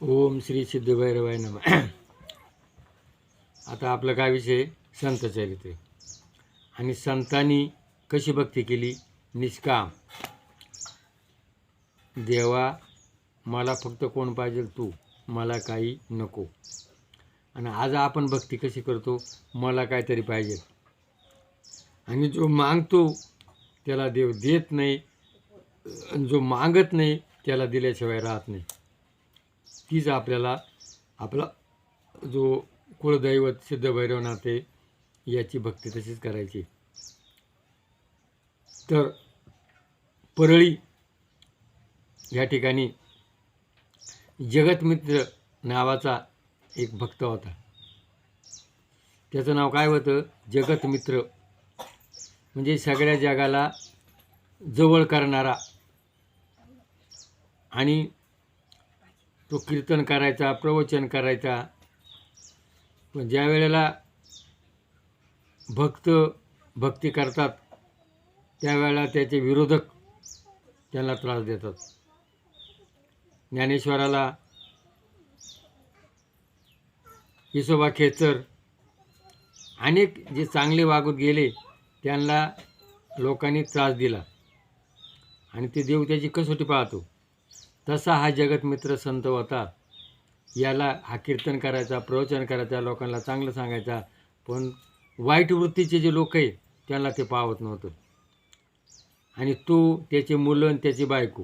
ओम श्री सिद्धभैरवाय नमः. आता आपलं काय विषय संत चरित्र आणि संतांनी कशी भक्ती केली. निष्काम, देवा मला फक्त कोण पाहिजे, तू, मला काही नको. आणि आज आपण भक्ती कशी करतो, मला काहीतरी पाहिजे. आणि जो मागतो त्याला देव देत नाही, जो मागत नाही त्याला दिल्याशिवाय राहत नाही. तीच आपल्याला आपला जो कुळदैवत सिद्धभैरवनाथ आहे याची भक्ती तशीच करायची. तर परळी या ठिकाणी जगतमित्र नावाचा एक भक्त होता. त्याचं नाव काय होतं, जगतमित्र. म्हणजे सगळ्या जगाला जवळ करणारा. आणि तो कीर्तन करायचा, प्रवचन करायचा. पण ज्या वेळेला भक्त भक्ती करतात त्यावेळेला त्याचे विरोधक त्यांना त्रास देतात. ज्ञानेश्वराला विसोबा खेचर अनेक जे चांगले वागत गेले त्यांना लोकांनी त्रास दिला आणि ते देव त्याची कसोटी पाहतो. तसा हा जगतमित्र संत होता. याला हा कीर्तन करायचा, प्रवचन करायचा, लोकांना चांगलं सांगायचा. पण वाईट वृत्तीचे जे लोक आहे त्यांना ते पावत नव्हतं. आणि तो, त्याचे मुलं आणि त्याची बायको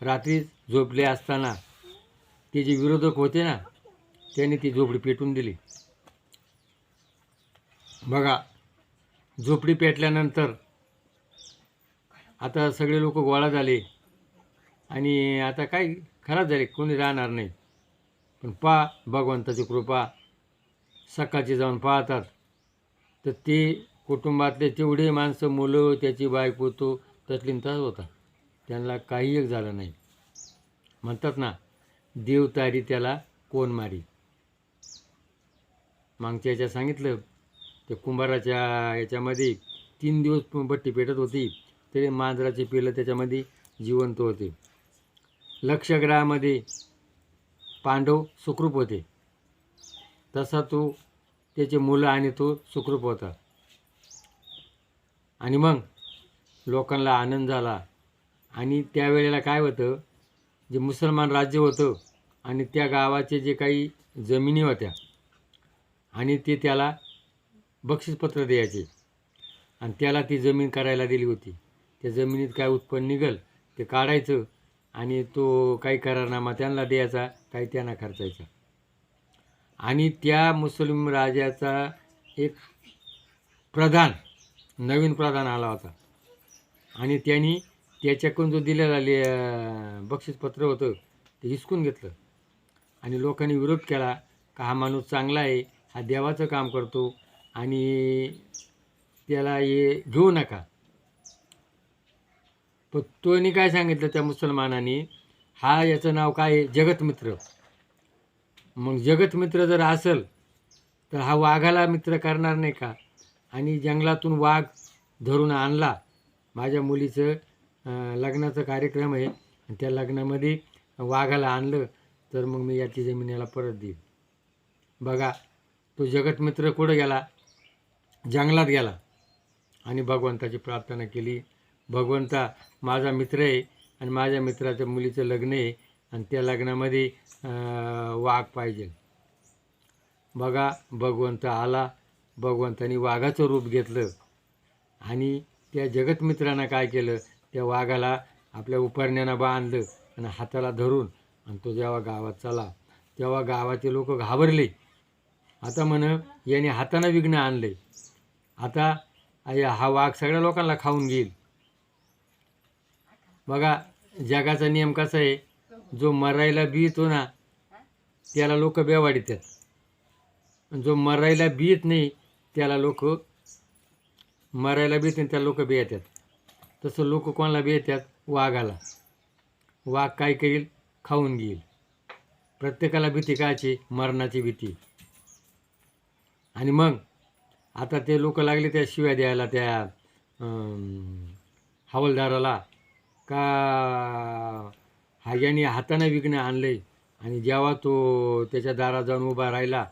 रात्री झोपले असताना ते जे विरोधक होते ना त्यांनी ती झोपडी पेटून दिली. बघा, झोपडी पेटल्यानंतर आता सगळे लोक गोळा झाले आणि आता काय खराब झाले, कोणी राहणार नाही. पण भगवंताची कृपा, सकाळची जाऊन पाहतात तर ते कुटुंबातले तेवढे माणसं, मुलं, त्याची बायको, तो तसलीमताच होता. त्यांना काही एक झालं नाही. म्हणतात ना, देव तारी त्याला कोण मारी. मागच्या याच्यात सांगितलं ते कुंभाराच्या याच्यामध्ये 3 दिवस भट्टी पेटत होती तरी मांजराचे पिलं त्याच्यामध्ये जिवंत होते. लक्षग्रहामध्ये पांडव सुखरूप होते, तसा तो, त्याचे मुलं आणि तो सुखरूप होता. आणि मग लोकांना आनंद झाला. आणि त्यावेळेला काय होतं, जे मुसलमान राज्य होतं आणि त्या गावाचे जे काही जमिनी होत्या आणि ते त्याला बक्षीसपत्र द्यायचे आणि त्याला ती जमीन करायला दिली होती. त्या जमिनीत काय उत्पन्न निघल ते काढायचं आणि तो काही करारनामा त्यांना द्यायचा, काही त्यांना खर्चायचा. आणि त्या मुस्लिम राजाचा एक प्रधान, नवीन प्रधान आला होता आणि त्यांनी त्याच्याकडून जो दिलेला बक्षीसपत्र होतं ते हिसकून घेतलं. आणि लोकांनी विरोध केला का हा माणूस चांगला आहे, हा देवाचं काम करतो आणि त्याला हे घेऊ नका. पण तोनी काय सांगितलं त्या मुसलमानांनी, हा याचं नाव काय आहे, जगतमित्र. मग जगतमित्र जर असेल तर हा वाघाला मित्र करणार नाही का. आणि जंगलातून वाघ धरून आणला. माझ्या मुलीचं लग्नाचा कार्यक्रम आहे आणि त्या लग्नामध्ये वाघाला आणलं तर मग मी याची जमीन याला परत देईन. बघा, तो जगतमित्र कुठं गेला, जंगलात गेला आणि भगवंताची प्रार्थना केली. भगवंता, माझा मित्र आहे आणि माझ्या मित्राच्या मुलीचं लग्न आहे आणि त्या लग्नामध्ये वाघ पाहिजे. बघा, भगवंत आला. भगवंतानी वाघाचं रूप घेतलं आणि त्या जगतमित्रानं काय केलं, त्या वाघाला आपल्या उपरण्यानं बांधलं आणि हाताला धरून आणि तो जेव्हा गावात चला तेव्हा गावाचे लोक घाबरले. आता याने हातानं विघ्न आणले, आता हा वाघ सगळ्या लोकांना खाऊन घेईल. बघा, जगाचा नियम कसा आहे, जो मरायला भीतो ना त्याला लोक बेवाडीतात, जो मरायला भीत नाही त्याला लोक मरायला भीत नाही त्याला लोक बेतात. तसं लोक कोणाला बेतात, वाघाला. वाघ काय करेल, खाऊन घेईल. प्रत्येकाला भीती कायची, मरणाची भीती. आणि मग आता ते लोक लागले त्या शिव्या द्यायला त्या हवालदाराला का हा याने हाताने विघ्न आणले आणि जेव्हा तो त्याच्या दारात जाऊन उभा राहिला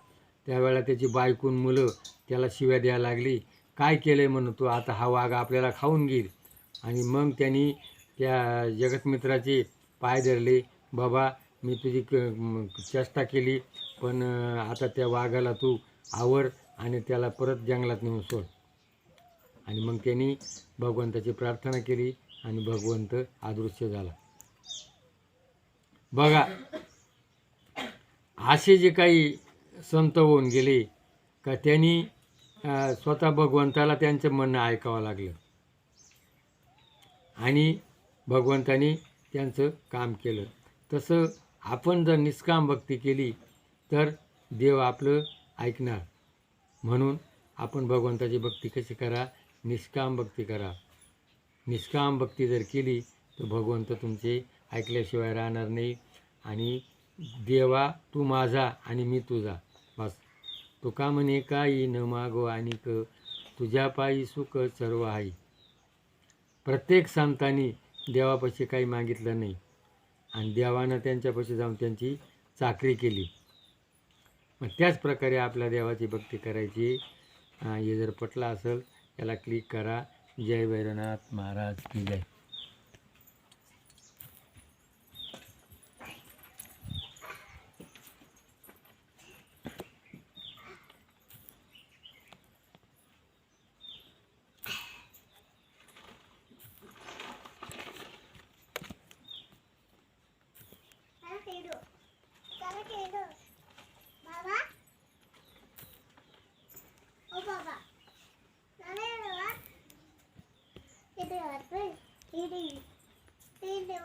त्यावेळेला त्याची बायकून मुलं त्याला शिव्या द्यायला लागली, काय केलं आहे म्हणून तू, आता हा वाघ आपल्याला खाऊन घेईल. आणि मग त्यांनी त्या जगतमित्राचे पाय धरले, बाबा मी तुझी चेष्टा केली, पण आता त्या वाघाला तू आवर आणि त्याला परत जंगलात नेऊन सोड. आणि मग त्यांनी भगवंताची प्रार्थना केली आणि भगवंत अदृश्य झाला. बघा, असे जे काही संत होऊन गेले का त्यांनी स्वतः भगवंताला त्यांचं म्हणणं ऐकावं लागलं आणि भगवंतानी त्यांचं काम केलं. तसं आपण जर निष्काम भक्ती केली तर देव आपलं ऐकणार. म्हणून आपण भगवंताची भक्ती कशी करा, निष्काम भक्ती करा. निष्काम भक्ती जर केली तर भगवंत तुमचे ऐकल्याशिवाय राहणार नाही. आणि देवा तू माझा आणि मी तुझा, बस. तुका म्हणे काही न मागो आणिक, तुझ्या पायी सुख सर्व आहे. प्रत्येक संतांनी देवापाशी काही मागितलं नाही आणि देवानं त्यांच्यापाशी जाऊन त्यांची चाकरी केली. मग त्याच प्रकारे आपल्या देवाची भक्ती करायची. हे जर पटलं असेल याला क्लिक करा. जय भैरवनाथ महाराज की जय. Cara, querido.